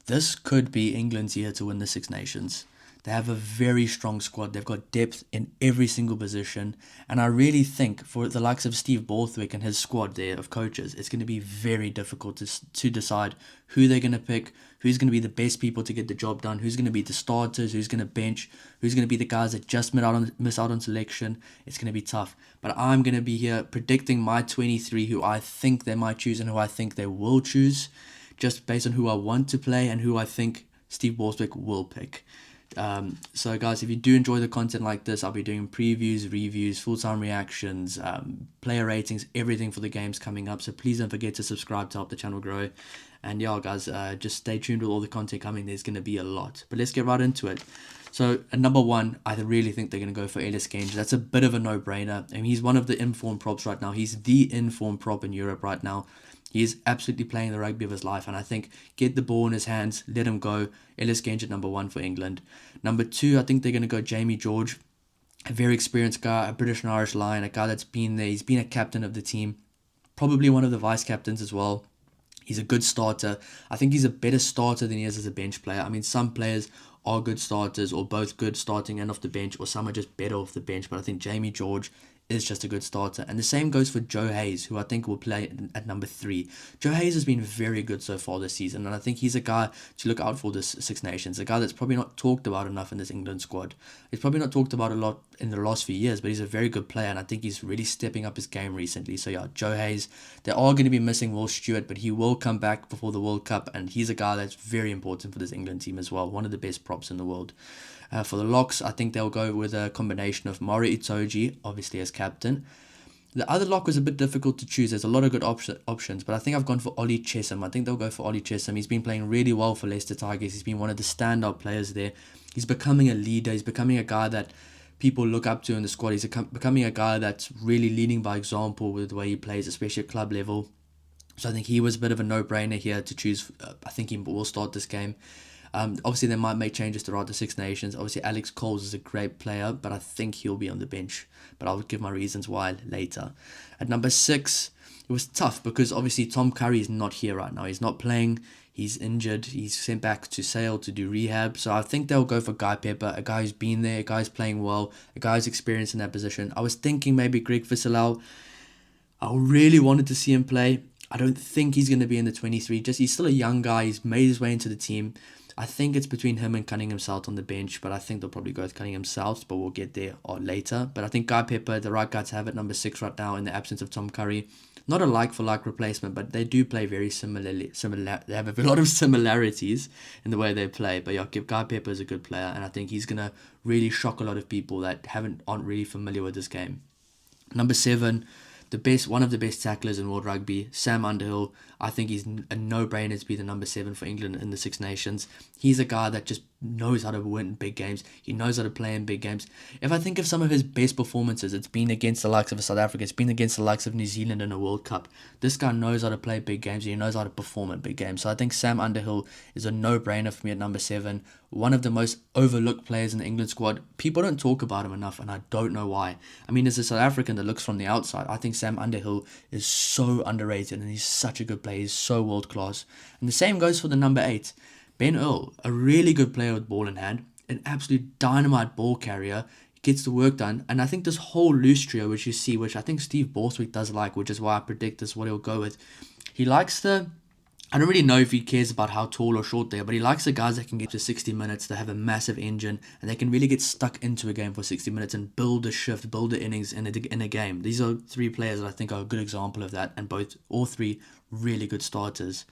this could be England's year to win the Six Nations. They have a very strong squad. They've got depth in every single position. And I really think for the likes of Steve Borthwick and his squad there of coaches, it's going to be very difficult to decide who they're going to pick, who's going to be the best people to get the job done, who's going to be the starters, who's going to bench, who's going to be the guys that just miss out on selection. It's going to be tough. But I'm going to be here predicting my 23 who I think they might choose and who I think they will choose, just based on who I want to play and who I think Steve Borthwick will pick. So guys, if you do enjoy the content like this, I'll be doing previews, reviews, full-time reactions, player ratings, everything for the games coming up. So please don't forget to subscribe to help the channel grow. And yeah, guys, just stay tuned with all the content coming. There's going to be a lot. But let's get right into it. So at number 1, I really think they're going to go for Ellis Genge. That's a bit of a no-brainer. I mean, he's one of the informed props right now. He's the informed prop in Europe right now. He is absolutely playing the rugby of his life, and I think get the ball in his hands, let him go. Ellis Genge at number 1 for England. Number 2, I think they're going to go Jamie George, a very experienced guy, a British and Irish Lion, a guy that's been there. He's been a captain of the team, probably one of the vice captains as well. He's a good starter. I think he's a better starter than he is as a bench player. I mean, some players are good starters or both good starting and off the bench, or some are just better off the bench, but I think Jamie George is just a good starter. And the same goes for Joe Hayes, who I think will play at number 3. Joe Hayes has been very good so far this season, and I think he's a guy to look out for this Six Nations, a guy that's probably not talked about enough in this England squad. He's probably not talked about a lot in the last few years, but he's a very good player, and I think he's really stepping up his game recently. So yeah, Joe Hayes. They are going to be missing Will Stewart, but he will come back before the World Cup, and he's a guy that's very important for this England team as well, one of the best props in the world. For the locks, I think they'll go with a combination of Mari Itoje, obviously as captain. The other lock was a bit difficult to choose. There's a lot of good options, but I think I've gone for Ollie Chesham. I think they'll go for Ollie Chesham. He's been playing really well for Leicester Tigers. He's been one of the standout players there. He's becoming a leader. He's becoming a guy that people look up to in the squad. He's becoming a guy that's really leading by example with the way he plays, especially at club level. So I think he was a bit of a no-brainer here to choose. I think he will start this game. Obviously, they might make changes throughout the Six Nations. Obviously, Alex Coles is a great player, but I think he'll be on the bench. But I'll give my reasons why later. At number 6, it was tough because obviously Tom Curry is not here right now. He's not playing. He's injured. He's sent back to Sale to do rehab. So I think they'll go for Guy Pepper, a guy who's been there, a guy who's playing well, a guy who's experienced in that position. I was thinking maybe Greg Visselau. I really wanted to see him play. I don't think he's going to be in the 23. He's still a young guy. He's made his way into the team. I think it's between him and Cunningham South on the bench, but I think they'll probably go with Cunningham South, but we'll get there later. But I think Guy Pepper, the right guy to have at number 6 right now in the absence of Tom Curry. Not a like-for-like replacement, but they do play very similarly. They have a lot of similarities in the way they play. But yeah, Guy Pepper is a good player, and I think he's going to really shock a lot of people that aren't really familiar with this game. Number 7, one of the best tacklers in world rugby, Sam Underhill. I think he's a no-brainer to be the number 7 for England in the Six Nations. He's a guy that just knows how to win big games. He knows how to play in big games. If I think of some of his best performances, it's been against the likes of South Africa. It's been against the likes of New Zealand in a World Cup. This guy knows how to play big games. And he knows how to perform in big games. So I think Sam Underhill is a no-brainer for me at number 7. One of the most overlooked players in the England squad. People don't talk about him enough, and I don't know why. I mean, as a South African that looks from the outside, I think Sam Underhill is so underrated, and he's such a good player. He's so world-class. And the same goes for the number 8. Ben Earl, a really good player with ball in hand, an absolute dynamite ball carrier, gets the work done. And I think this whole loose trio, which you see, which I think Steve Borthwick does like, which is why I predict this is what he'll go with. He likes I don't really know if he cares about how tall or short they are, but he likes the guys that can get to 60 minutes, that have a massive engine, and they can really get stuck into a game for 60 minutes and build a shift, build the innings in a game. These are 3 players that I think are a good example of that, and all 3 really good starters.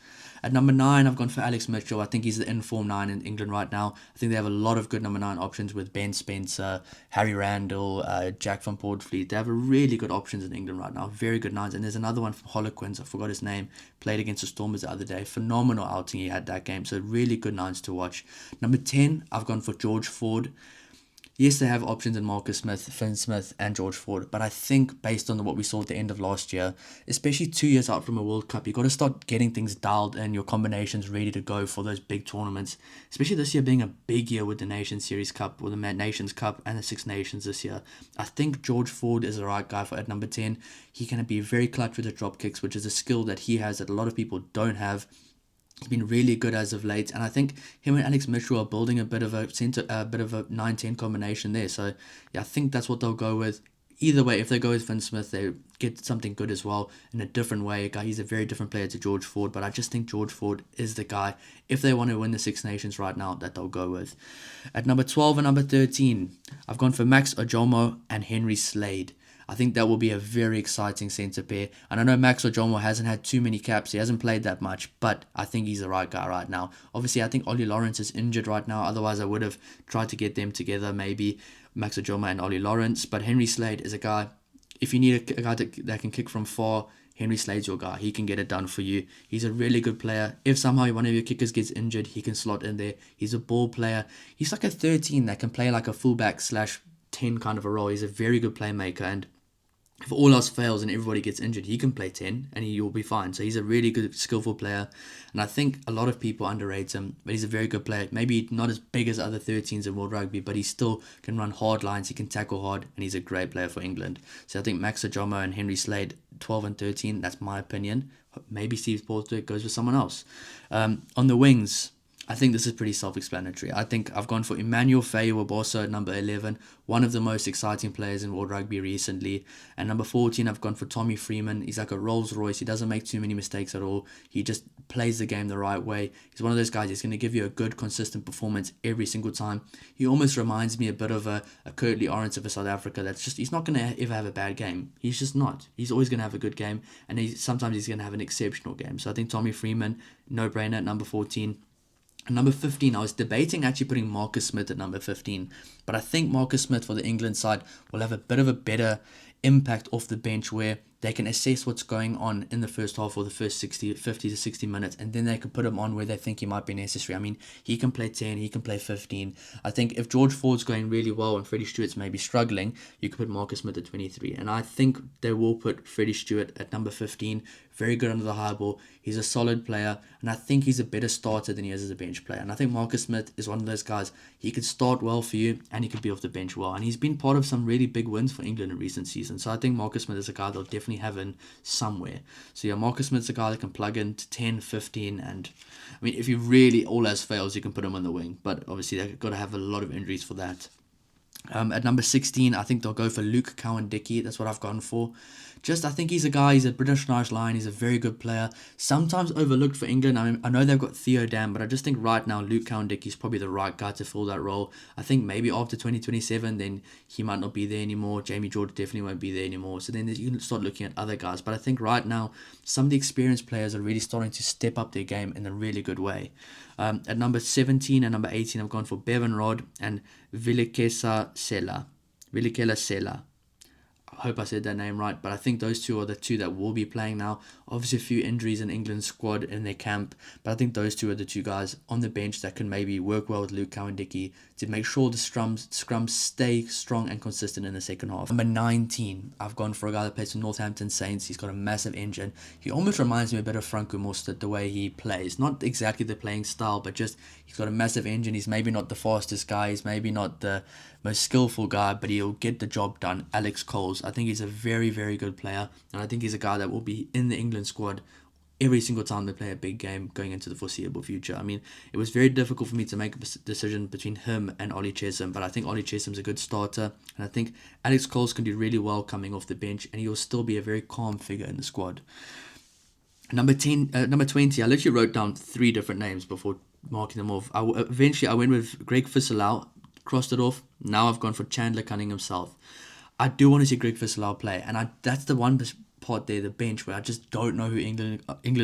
At number 9, I've gone for Alex Mitchell. I think he's the informed 9 in England right now. I think they have a lot of good number 9 options with Ben Spencer, Harry Randall, Jack van Poortvliet. They have really good options in England right now. Very good 9s. And there's another one from Harlequins. I forgot his name. Played against the Stormers the other day. Phenomenal outing he had that game. So really good 9s to watch. Number 10, I've gone for George Ford. Yes, they have options in Marcus Smith, Finn Smith, and George Ford, but I think based on what we saw at the end of last year, especially 2 years out from a World Cup, you've got to start getting things dialed in, your combinations ready to go for those big tournaments, especially this year being a big year with the Nations Series Cup, or the Nations Cup, and the Six Nations this year. I think George Ford is the right guy for at number 10. He's going to be very clutch with the drop kicks, which is a skill that he has that a lot of people don't have. He's been really good as of late, and I think him and Alex Mitchell are building a bit of a bit of a 9-10 combination there. So yeah, I think that's what they'll go with. Either way, if they go with Finn Smith, they get something good as well in a different way. He's a very different player to George Ford, but I just think George Ford is the guy, if they want to win the Six Nations right now, that they'll go with. At number 12 and number 13, I've gone for Max Ojomo and Henry Slade. I think that will be a very exciting centre pair. And I know Max Ojomo hasn't had too many caps. He hasn't played that much, but I think he's the right guy right now. Obviously, I think Ollie Lawrence is injured right now. Otherwise, I would have tried to get them together, maybe Max Ojomo and Ollie Lawrence. But Henry Slade is a guy, if you need a guy that can kick from far, Henry Slade's your guy. He can get it done for you. He's a really good player. If somehow one of your kickers gets injured, he can slot in there. He's a ball player. He's like a 13 that can play like a fullback / 10 kind of a role. He's a very good playmaker, and if all else fails and everybody gets injured, he can play 10 and he'll be fine. So he's a really good, skillful player. And I think a lot of people underrate him, but he's a very good player. Maybe not as big as other 13s in World Rugby, but he still can run hard lines. He can tackle hard, and he's a great player for England. So I think Max Ojomo and Henry Slade, 12 and 13, that's my opinion. Maybe Steve Borthwick goes with someone else. On the wings, I think this is pretty self-explanatory. I think I've gone for Emmanuel Faye-Waboso at number 11, one of the most exciting players in World Rugby recently. And number 14, I've gone for Tommy Freeman. He's like a Rolls Royce. He doesn't make too many mistakes at all. He just plays the game the right way. He's one of those guys. He's going to give you a good, consistent performance every single time. He almost reminds me a bit of a Curtly Orange of a South Africa. That's just, he's not going to ever have a bad game. He's just not. He's always going to have a good game, and sometimes he's going to have an exceptional game. So I think Tommy Freeman, no-brainer at number 14. Number 15, I was debating actually putting Marcus Smith at number 15, but I think Marcus Smith for the England side will have a bit of a better impact off the bench, where they can assess what's going on in the first half or the first 50 to 60 minutes, and then they can put him on where they think he might be necessary. I mean, he can play 10, he can play 15. I think if George Ford's going really well and Freddie Stewart's maybe struggling, you could put Marcus Smith at 23. And I think they will put Freddie Stewart at number 15. Very good under the high ball. He's a solid player, and I think he's a better starter than he is as a bench player. And I think Marcus Smith is one of those guys, he could start well for you, and he could be off the bench well. And he's been part of some really big wins for England in recent seasons. So I think Marcus Smith is a guy they'll definitely have in somewhere. So yeah, Marcus Smith's a guy that can plug into 10, 15, and I mean, if you really all else fails, you can put him on the wing. But obviously, they've got to have a lot of injuries for that. At number 16, I think they'll go for Luke Cowan-Dickie. That's what I've gone for. I think he's a guy, he's a British and Irish Lion, he's a very good player. Sometimes overlooked for England. I mean, I know they've got Theo Dam, but I just think right now Luke Cowan-Dickie is probably the right guy to fill that role. I think maybe after 2027, then he might not be there anymore. Jamie George definitely won't be there anymore. So then you can start looking at other guys. But I think right now, some of the experienced players are really starting to step up their game in a really good way. At number 17 and number 18, I've gone for Bevan Rod and Vilekela Sela. I hope I said that name right, but I think those two are the two that will be playing now. Obviously, a few injuries in England's squad in their camp, but I think those two are the two guys on the bench that can maybe work well with Luke Cowan-Dickie to make sure the scrums stay strong and consistent in the second half. Number 19, I've gone for a guy that plays for Northampton Saints. He's got a massive engine. He almost reminds me a bit of Franco Mostert, the way he plays. Not exactly the playing style, but just he's got a massive engine. He's maybe not the fastest guy. He's maybe not the most skillful guy, but he'll get the job done. Alex Coles. I think he's a very, very good player, and I think he's a guy that will be in the England squad every single time they play a big game going into the foreseeable future. I mean, it was very difficult for me to make a decision between him and Ollie Chesham, but I think Ollie Chesham's a good starter, and I think Alex Coles can do really well coming off the bench, and he'll still be a very calm figure in the squad. Number 20, I literally wrote down 3 different names before marking them off. Eventually, I went with Greg Visselau, crossed it off. Now I've gone for Chandler Cunningham himself. I do want to see Greg Visselau play, and that's the one part there, the bench, where I just don't know who England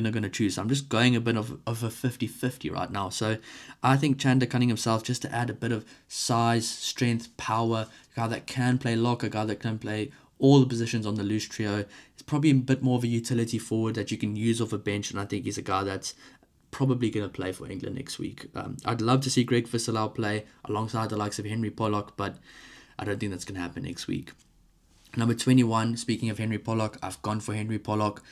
are going to choose. So I'm just going a bit of a 50-50 right now. So I think Chandler Cunningham himself, just to add a bit of size, strength, power, a guy that can play lock, a guy that can play all the positions on the loose trio. It's probably a bit more of a utility forward that you can use off a bench, and I think he's a guy that's probably going to play for England next week. I'd love to see Greg Visselau play alongside the likes of Henry Pollock, but I don't think that's going to happen next week. Number 21, speaking of Henry Pollock, I've gone for Henry Pollock.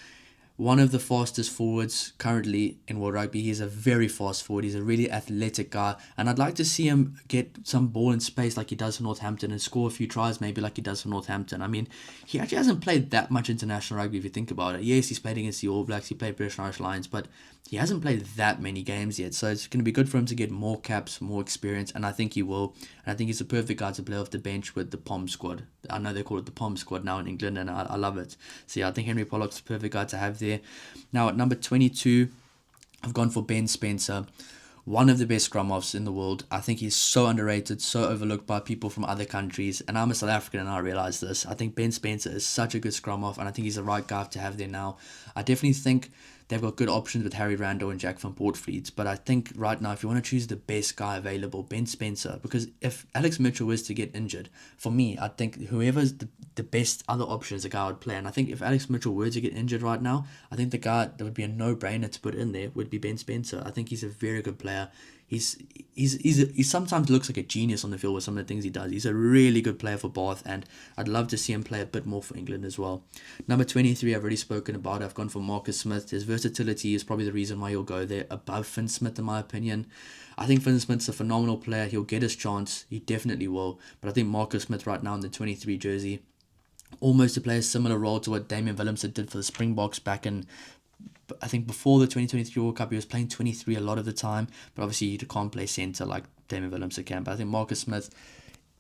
One of the fastest forwards currently in World Rugby. He's a very fast forward. He's a really athletic guy. And I'd like to see him get some ball in space like he does for Northampton and score a few tries maybe like he does for Northampton. I mean, he actually hasn't played that much international rugby if you think about it. Yes, he's played against the All Blacks. He played British and Irish Lions. But he hasn't played that many games yet, so it's going to be good for him to get more caps, more experience, and I think he will. And I think he's a perfect guy to play off the bench with the Pom squad. I know they call it the Pom squad now in England, and I love it. So yeah, I think Henry Pollock's the perfect guy to have there. Now at number 22, I've gone for Ben Spencer, one of the best scrum offs in the world. I think he's so underrated, so overlooked by people from other countries. And I'm a South African and I realize this. I think Ben Spencer is such a good scrum off, and I think he's the right guy to have there now. I definitely think they've got good options with Harry Randall and Jack van Poortvliet. But I think right now, if you want to choose the best guy available, Ben Spencer, because if Alex Mitchell was to get injured, for me, I think whoever's the best other option is a guy I would play. And I think if Alex Mitchell were to get injured right now, I think the guy that would be a no-brainer to put in there would be Ben Spencer. I think he's a very good player. He sometimes looks like a genius on the field with some of the things he does. He's a really good player for Bath, and I'd love to see him play a bit more for England as well. Number 23, I've already spoken about. I've gone for Marcus Smith. His versatility is probably the reason why he'll go there above Finn Smith, in my opinion. I think Finn Smith's a phenomenal player. He'll get his chance. He definitely will. But I think Marcus Smith right now in the 23 jersey, almost to play a similar role to what Damian Willemse did for the Springboks back in, I think before the 2023 World Cup. He was playing 23 a lot of the time, but obviously you can't play centre like Damian Willemse can. But I think Marcus Smith,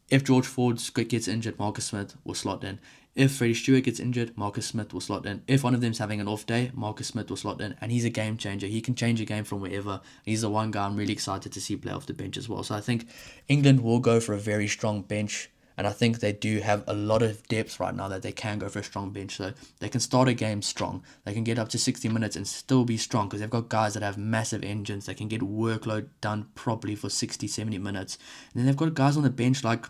if George Ford gets injured, Marcus Smith will slot in. If Freddie Stewart gets injured, Marcus Smith will slot in. If one of them's having an off day, Marcus Smith will slot in. And he's a game changer. He can change a game from wherever. He's the one guy I'm really excited to see play off the bench as well. So I think England will go for a very strong bench. And I think they do have a lot of depth right now that they can go for a strong bench. So they can start a game strong. They can get up to 60 minutes and still be strong because they've got guys that have massive engines that can get workload done properly for 60, 70 minutes. And then they've got guys on the bench like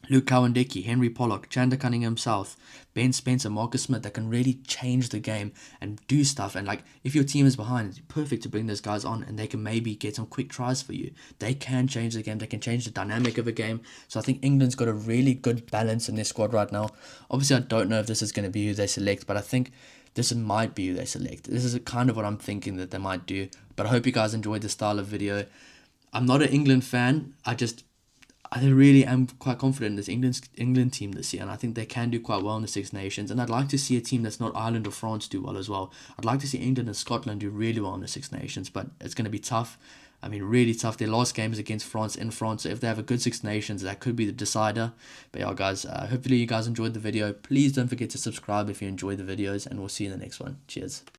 Luke Cowan-Dickie, Henry Pollock, Chandler Cunningham South, Ben Spencer, Marcus Smith that can really change the game and do stuff. And like if your team is behind, it's perfect to bring those guys on and they can maybe get some quick tries for you. They can change the game. They can change the dynamic of a game. So I think England's got a really good balance in their squad right now. Obviously, I don't know if this is going to be who they select, but I think this might be who they select. This is kind of what I'm thinking that they might do. But I hope you guys enjoyed the style of video. I'm not an England fan. I really am quite confident in this England team this year, and I think they can do quite well in the Six Nations. And I'd like to see a team that's not Ireland or France do well as well. I'd like to see England and Scotland do really well in the Six Nations, but it's going to be tough. I mean, really tough. Their last game is against France in France, so if they have a good Six Nations, that could be the decider. But yeah, guys, hopefully you guys enjoyed the video. Please don't forget to subscribe if you enjoyed the videos, and we'll see you in the next one. Cheers.